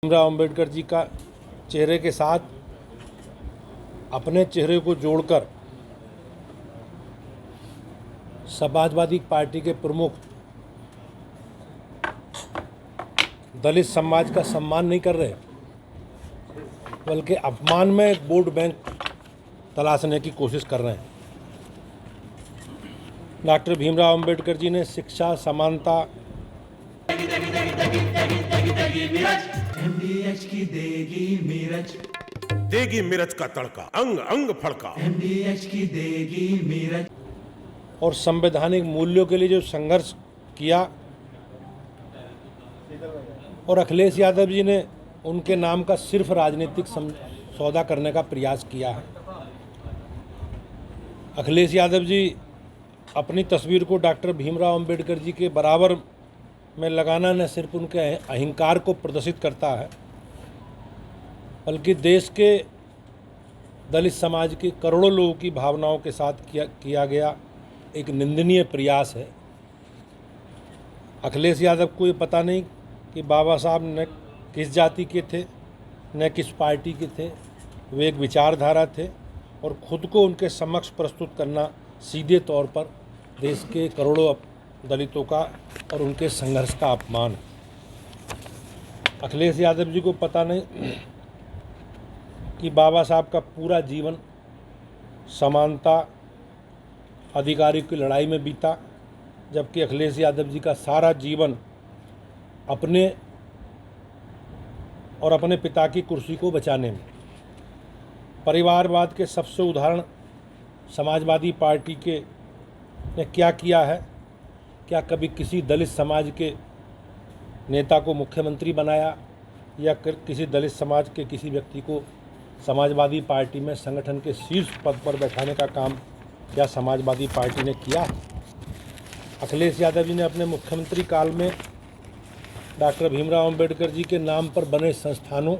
भीमराव अंबेडकर जी का चेहरे के साथ अपने चेहरे को जोड़कर समाजवादी पार्टी के प्रमुख दलित समाज का सम्मान नहीं कर रहे, बल्कि अपमान में एक वोट बैंक तलाशने की कोशिश कर रहे हैं। डॉक्टर भीमराव अंबेडकर जी ने शिक्षा, समानता, MDH की देगी मिर्च का तड़का, अंग अंग फड़का। MDH की देगी मिर्च और संवैधानिक मूल्यों के लिए जो संघर्ष किया, और अखिलेश यादव जी ने उनके नाम का सिर्फ राजनीतिक सौदा करने का प्रयास किया है। अखिलेश यादव जी अपनी तस्वीर को डॉक्टर भीमराव अंबेडकर जी के बराबर में लगाना न सिर्फ उनके अहंकार को प्रदर्शित करता है, बल्कि देश के दलित समाज के करोड़ों लोगों की भावनाओं के साथ किया गया एक निंदनीय प्रयास है। अखिलेश यादव को ये पता नहीं कि बाबा साहब न किस जाति के थे, न किस पार्टी के थे। वे एक विचारधारा थे और ख़ुद को उनके समक्ष प्रस्तुत करना सीधे तौर पर देश के करोड़ों दलितों का और उनके संघर्ष का अपमान है। अखिलेश यादव जी को पता नहीं कि बाबा साहब का पूरा जीवन समानता, अधिकारों की लड़ाई में बीता, जबकि अखिलेश यादव जी का सारा जीवन अपने और अपने पिता की कुर्सी को बचाने में। परिवारवाद के सबसे उदाहरण समाजवादी पार्टी के ने क्या किया है? क्या कभी किसी दलित समाज के नेता को मुख्यमंत्री बनाया या किसी दलित समाज के किसी व्यक्ति को समाजवादी पार्टी में संगठन के शीर्ष पद पर बैठाने का काम क्या समाजवादी पार्टी ने किया? अखिलेश यादव जी ने अपने मुख्यमंत्री काल में डॉक्टर भीमराव अंबेडकर जी के नाम पर बने संस्थानों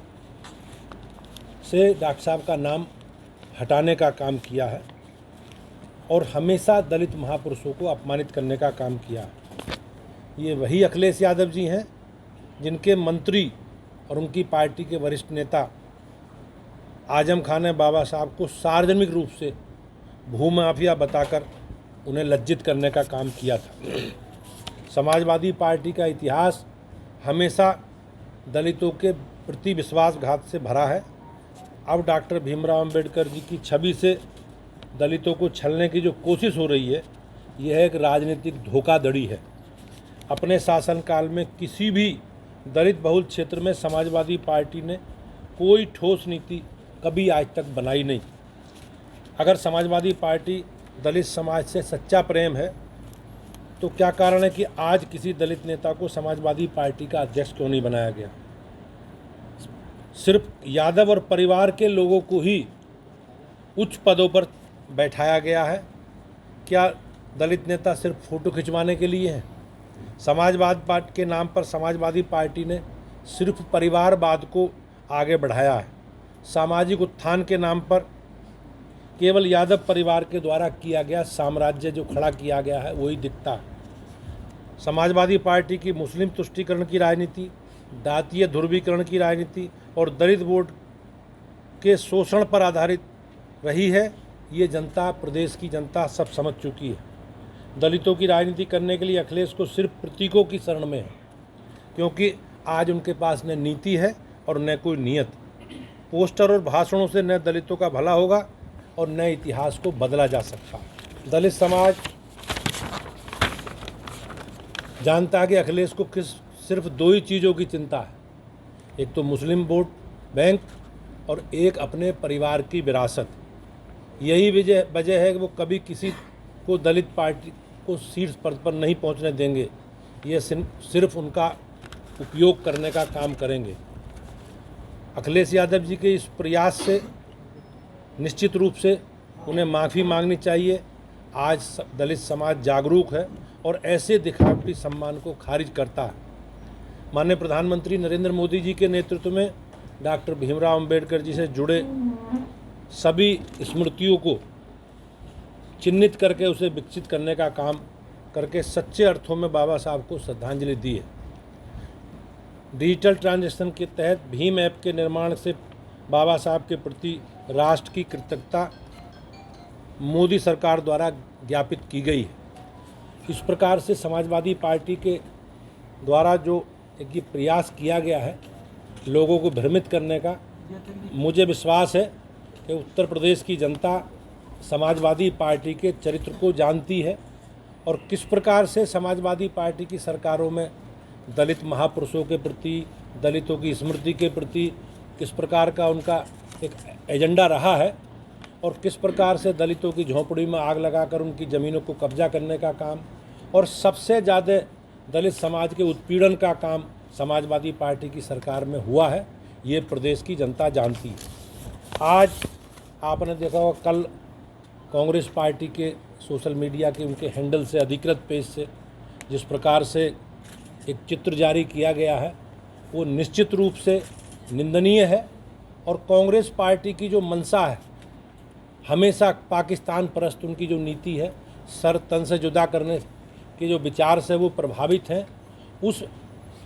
से डॉक्टर साहब का नाम हटाने का काम किया है और हमेशा दलित महापुरुषों को अपमानित करने का काम किया है। ये वही अखिलेश यादव जी हैं जिनके मंत्री और उनकी पार्टी के वरिष्ठ नेता आजम खान ने बाबा साहब को सार्वजनिक रूप से भूमाफिया बताकर उन्हें लज्जित करने का काम किया था। समाजवादी पार्टी का इतिहास हमेशा दलितों के प्रति विश्वासघात से भरा है। अब डॉक्टर भीमराव अंबेडकर जी की छवि से दलितों को छलने की जो कोशिश हो रही है, यह एक राजनीतिक धोखाधड़ी है। अपने शासनकाल में किसी भी दलित बहुल क्षेत्र में समाजवादी पार्टी ने कोई ठोस नीति कभी आज तक बनाई नहीं। अगर समाजवादी पार्टी दलित समाज से सच्चा प्रेम है तो क्या कारण है कि आज किसी दलित नेता को समाजवादी पार्टी का अध्यक्ष क्यों नहीं बनाया गया? सिर्फ यादव और परिवार के लोगों को ही उच्च पदों पर बैठाया गया है। क्या दलित नेता सिर्फ फ़ोटो खिंचवाने के लिए हैं? समाजवाद पार्टी के नाम पर समाजवादी पार्टी ने सिर्फ परिवारवाद को आगे बढ़ाया है। सामाजिक उत्थान के नाम पर केवल यादव परिवार के द्वारा किया गया साम्राज्य जो खड़ा किया गया है वही दिखता है। समाजवादी पार्टी की मुस्लिम तुष्टीकरण की राजनीति, जातीय ध्रुवीकरण की राजनीति और दलित वोट के शोषण पर आधारित रही है। ये जनता, प्रदेश की जनता सब समझ चुकी है। दलितों की राजनीति करने के लिए अखिलेश को सिर्फ प्रतीकों की शरण में है, क्योंकि आज उनके पास न नीति है और न कोई नियत। पोस्टर और भाषणों से न दलितों का भला होगा और न इतिहास को बदला जा सकता। दलित समाज जानता है कि अखिलेश को सिर्फ दो ही चीज़ों की चिंता है, एक तो मुस्लिम वोट बैंक और एक अपने परिवार की विरासत। यही वजह है कि वो कभी किसी को दलित पार्टी को शीर्ष पद पर नहीं पहुंचने देंगे। ये सिर्फ उनका उपयोग करने का काम करेंगे। अखिलेश यादव जी के इस प्रयास से निश्चित रूप से उन्हें माफ़ी मांगनी चाहिए। आज दलित समाज जागरूक है और ऐसे दिखावटी सम्मान को खारिज करता है। माननीय प्रधानमंत्री नरेंद्र मोदी जी के नेतृत्व में डॉक्टर भीमराव अंबेडकर जी से जुड़े सभी स्मृतियों को चिन्हित करके उसे विकसित करने का काम करके सच्चे अर्थों में बाबा साहब को श्रद्धांजलि दी है। डिजिटल ट्रांजैक्शन के तहत भीम ऐप के निर्माण से बाबा साहब के प्रति राष्ट्र की कृतज्ञता मोदी सरकार द्वारा ज्ञापित की गई है। इस प्रकार से समाजवादी पार्टी के द्वारा जो एक ये प्रयास किया गया है लोगों को भ्रमित करने का, मुझे विश्वास है कि उत्तर प्रदेश की जनता समाजवादी पार्टी के चरित्र को जानती है और किस प्रकार से समाजवादी पार्टी की सरकारों में दलित महापुरुषों के प्रति, दलितों की स्मृति के प्रति किस प्रकार का उनका एक एजेंडा रहा है और किस प्रकार से दलितों की झोंपड़ी में आग लगाकर उनकी ज़मीनों को कब्जा करने का काम और सबसे ज़्यादा दलित समाज के उत्पीड़न का काम समाजवादी पार्टी की सरकार में हुआ है, ये प्रदेश की जनता जानती है। आज आपने देखा होगा कल कांग्रेस पार्टी के सोशल मीडिया के उनके हैंडल से, अधिकृत पेज से जिस प्रकार से एक चित्र जारी किया गया है वो निश्चित रूप से निंदनीय है और कांग्रेस पार्टी की जो मंशा है, हमेशा पाकिस्तान परस्त उनकी जो नीति है, सर तन से जुदा करने के जो विचार से वो प्रभावित हैं, उस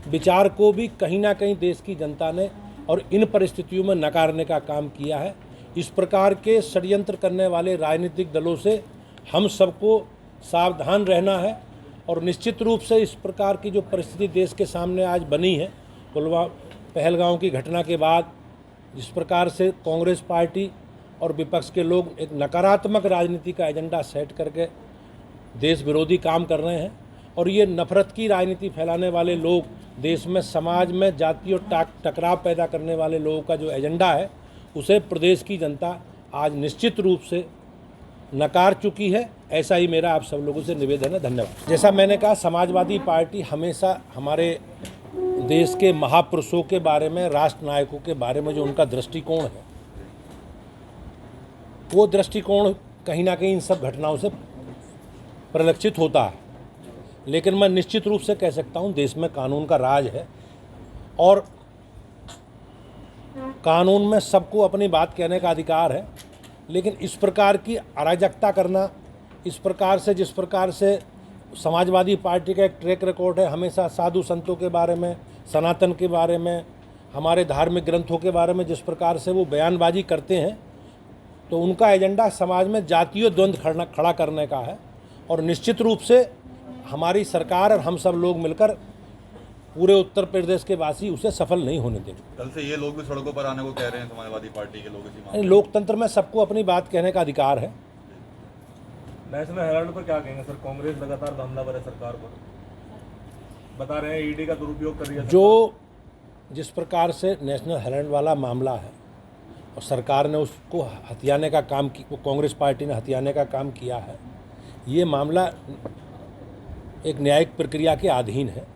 विचार को भी कहीं ना कहीं देश की जनता ने और इन परिस्थितियों में नकारने का काम किया है। इस प्रकार के षड्यंत्र करने वाले राजनीतिक दलों से हम सबको सावधान रहना है और निश्चित रूप से इस प्रकार की जो परिस्थिति देश के सामने आज बनी है, पहलगांव की घटना के बाद जिस प्रकार से कांग्रेस पार्टी और विपक्ष के लोग एक नकारात्मक राजनीति का एजेंडा सेट करके देश विरोधी काम कर रहे हैं और ये नफरत की राजनीति फैलाने वाले लोग, देश में समाज में जाति और टकराव पैदा करने वाले लोगों का जो एजेंडा है उसे प्रदेश की जनता आज निश्चित रूप से नकार चुकी है। ऐसा ही मेरा आप सब लोगों से निवेदन है। धन्यवाद। जैसा मैंने कहा, समाजवादी पार्टी हमेशा हमारे देश के महापुरुषों के बारे में, राष्ट्र नायकों के बारे में जो उनका दृष्टिकोण है, वो दृष्टिकोण कहीं ना कहीं इन सब घटनाओं से परिलक्षित होता है। लेकिन मैं निश्चित रूप से कह सकता हूँ देश में कानून का राज है और कानून में सबको अपनी बात कहने का अधिकार है, लेकिन इस प्रकार की अराजकता करना, इस प्रकार से जिस प्रकार से समाजवादी पार्टी का एक ट्रैक रिकॉर्ड है, हमेशा साधु संतों के बारे में, सनातन के बारे में, हमारे धार्मिक ग्रंथों के बारे में जिस प्रकार से वो बयानबाजी करते हैं, तो उनका एजेंडा समाज में जातीय द्वंद्व खड़ा करने का है और निश्चित रूप से हमारी सरकार और हम सब लोग मिलकर पूरे उत्तर प्रदेश के वासी उसे सफल नहीं होने देंगे। कल से ये लोग भी सड़कों पर आने को कह रहे हैं, समाजवादी पार्टी के लोग इसी मामले में। लोकतंत्र में सबको अपनी बात कहने का अधिकार है। नेशनल हेराल्ड पर क्या कहेंगे सर? कांग्रेस लगातार हमलावर है सरकार पर, बता रहे हैं ईडी का दुरुपयोग कर रही है। जो जिस प्रकार से नेशनल हेराल्ड वाला मामला है और सरकार ने उसको हथियाने का काम की, वो कांग्रेस पार्टी ने हथियाने का काम किया है, ये मामला एक न्यायिक प्रक्रिया के अधीन है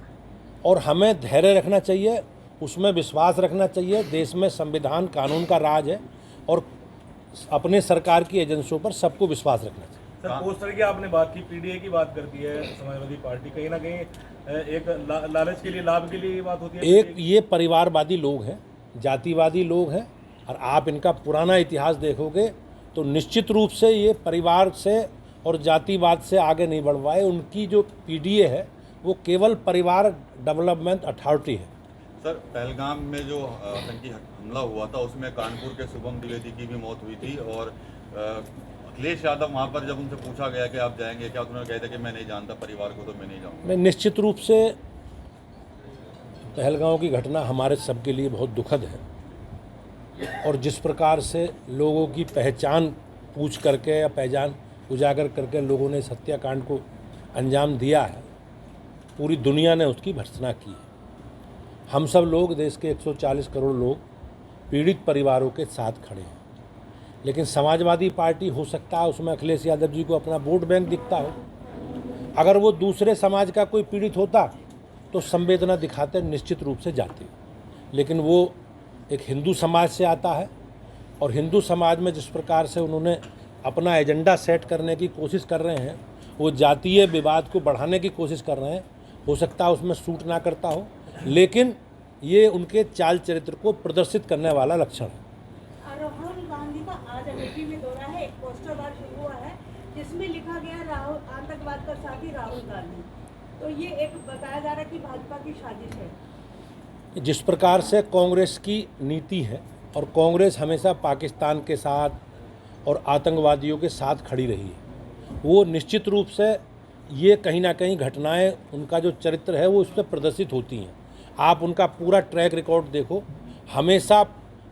और हमें धैर्य रखना चाहिए, उसमें विश्वास रखना चाहिए। देश में संविधान कानून का राज है और अपने सरकार की एजेंसियों पर सबको विश्वास रखना चाहिए। सर, पोस्टर की आपने बात की, पीडीए की बात करती है समाजवादी पार्टी, कहीं ना कहीं एक लालच के लिए, लाभ के लिए ये बात होती है। एक ये परिवारवादी लोग हैं, जातिवादी लोग हैं और आप इनका पुराना इतिहास देखोगे तो निश्चित रूप से ये परिवार से और जातिवाद से आगे नहीं बढ़ पाए। उनकी जो पीडीए है वो केवल परिवार डेवलपमेंट अथॉरिटी है। सर, पहलगाम में जो आतंकी हमला हुआ था उसमें कानपुर के शुभम द्विवेदी की भी मौत हुई थी और अखिलेश यादव वहाँ पर जब उनसे पूछा गया कि आप जाएंगे क्या, उन्होंने कहा था कि मैं नहीं जानता परिवार को, तो मैं नहीं जाऊँगा। मैं निश्चित रूप से पहलगाम की घटना हमारे सबके लिए बहुत दुखद है और जिस प्रकार से लोगों की पहचान पूछ करके या पहचान उजागर करके लोगों ने इस हत्याकांड को अंजाम दिया है, पूरी दुनिया ने उसकी भर्त्सना की है। हम सब लोग, देश के 140 करोड़ लोग पीड़ित परिवारों के साथ खड़े हैं, लेकिन समाजवादी पार्टी हो सकता है उसमें अखिलेश यादव जी को अपना वोट बैंक दिखता हो। अगर वो दूसरे समाज का कोई पीड़ित होता तो संवेदना दिखाते निश्चित रूप से जाते, लेकिन वो एक हिंदू समाज से आता है और हिंदू समाज में जिस प्रकार से उन्होंने अपना एजेंडा सेट करने की कोशिश कर रहे हैं, वो जातीय विवाद को बढ़ाने की कोशिश कर रहे हैं। हो सकता है उसमें सूट ना करता हो, लेकिन ये उनके चाल चरित्र को प्रदर्शित करने वाला लक्षण है। राहुल गांधी का आज अमेठी में दौरा है, एक पोस्टर वार शुरू हुआ है जिसमें लिखा गया राहुल आतंकवाद का साथी राहुल गांधी। तो ये एक बताया जा रहा है कि भाजपा की साजिश है। जिस प्रकार से कांग्रेस की नीति है और कांग्रेस हमेशा पाकिस्तान के साथ और आतंकवादियों के साथ खड़ी रही है, वो निश्चित रूप से ये कहीं ना कहीं घटनाएं, उनका जो चरित्र है वो उस पर प्रदर्शित होती हैं। आप उनका पूरा ट्रैक रिकॉर्ड देखो, हमेशा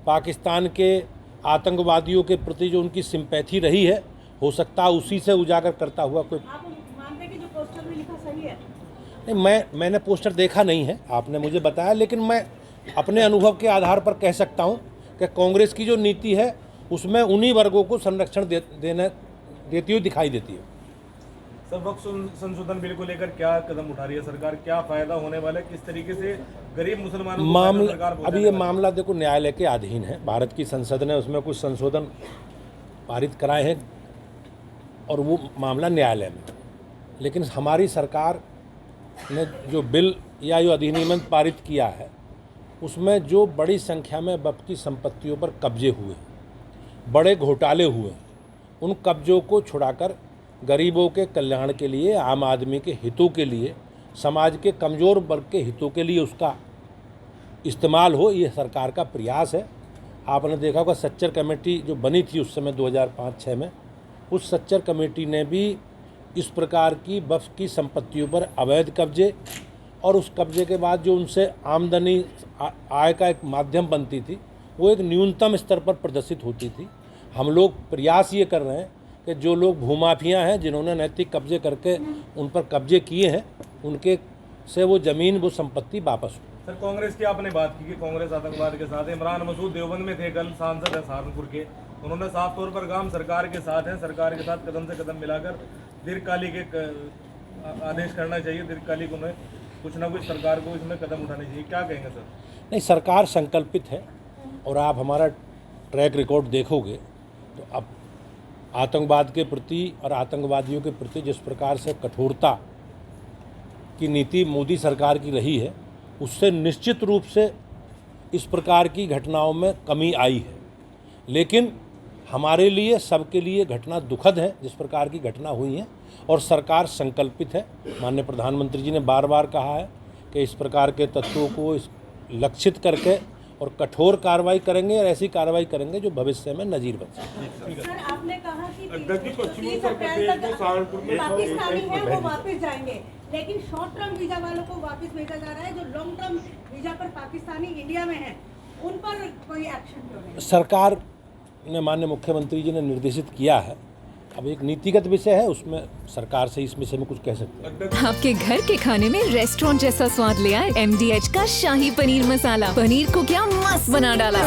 पाकिस्तान के आतंकवादियों के प्रति जो उनकी सिंपैथी रही है, हो सकता है उसी से उजागर करता हुआ कोई। आप मानते हैं कि जो पोस्टर में लिखा सही है? नहीं, मैंने पोस्टर देखा नहीं है, आपने मुझे बताया, लेकिन मैं अपने अनुभव के आधार पर कह सकता हूं कि कांग्रेस की जो नीति है उसमें उन्हीं वर्गों को संरक्षण देती हुई दिखाई देती है। सर, वक्फ संशोधन बिल को लेकर क्या कदम उठा रही है सरकार, क्या फायदा होने वाला है, किस तरीके से गरीब मुसलमानों को मामला सरकार अभी पहुंचाने ये वाली है? मामला देखो न्यायालय के अधीन है। भारत की संसद ने उसमें कुछ संशोधन पारित कराए हैं और वो मामला न्यायालय में। लेकिन हमारी सरकार ने जो बिल या जो अधिनियम पारित किया है उसमें जो बड़ी संख्या में वक्फ की संपत्तियों पर कब्जे हुए, बड़े घोटाले हुए, उन कब्जों को छुड़ाकर गरीबों के कल्याण के लिए, आम आदमी के हितों के लिए, समाज के कमज़ोर वर्ग के हितों के लिए उसका इस्तेमाल हो, ये सरकार का प्रयास है। आपने देखा होगा सच्चर कमेटी जो बनी थी उस समय 2005-06 में, उस सच्चर कमेटी ने भी इस प्रकार की वक्फ की संपत्तियों पर अवैध कब्जे और उस कब्जे के बाद जो उनसे आमदनी आय का एक माध्यम बनती थी वो एक न्यूनतम स्तर पर प्रदर्शित होती थी। हम लोग प्रयास ये कर रहे हैं कि जो लोग भूमाफिया हैं, जिन्होंने नैतिक कब्जे करके उन पर कब्जे किए हैं, उनके से वो ज़मीन, वो संपत्ति वापस हो। सर, कांग्रेस की आपने बात की कि कांग्रेस आतंकवाद के साथ है। इमरान मसूद देवबंद में थे, कल सांसद हैं सहारनपुर के, उन्होंने साफ तौर पर काम सरकार के साथ है, सरकार के साथ कदम से कदम मिलाकर दीर्घकालिक एक आदेश करना चाहिए, दीर्घकालिक उन्हें कुछ ना कुछ सरकार को इसमें कदम उठाने चाहिए। क्या कहेंगे सर? नहीं, सरकार संकल्पित है और आप हमारा ट्रैक रिकॉर्ड देखोगे तो अब आतंकवाद के प्रति और आतंकवादियों के प्रति जिस प्रकार से कठोरता की नीति मोदी सरकार की रही है, उससे निश्चित रूप से इस प्रकार की घटनाओं में कमी आई है। लेकिन हमारे लिए, सबके लिए घटना दुखद है जिस प्रकार की घटना हुई है और सरकार संकल्पित है। माननीय प्रधानमंत्री जी ने बार बार कहा है कि इस प्रकार के तत्वों को लक्षित करके और कठोर कार्रवाई करेंगे और ऐसी कार्रवाई करेंगे जो भविष्य में नजीर बन सके। सर, आपने कहा कि 30 अप्रैल तक पाकिस्तानी है वो वापस जाएंगे, लेकिन शॉर्ट टर्म वीजा वालों को वापस भेजा जा रहा है। जो लॉन्ग टर्म वीजा पर पाकिस्तानी इंडिया में हैं, उन पर कोई एक्शन क्यों नहीं? सरकार ने, माननीय मुख्यमंत्री जी ने निर्देशित किया है। अब एक नीतिगत विषय है, उसमें सरकार से इस विषय में कुछ कह सकते हैं। आपके घर के खाने में रेस्टोरेंट जैसा स्वाद ले आए MDH का शाही पनीर मसाला। पनीर को क्या मस्त बना डाला।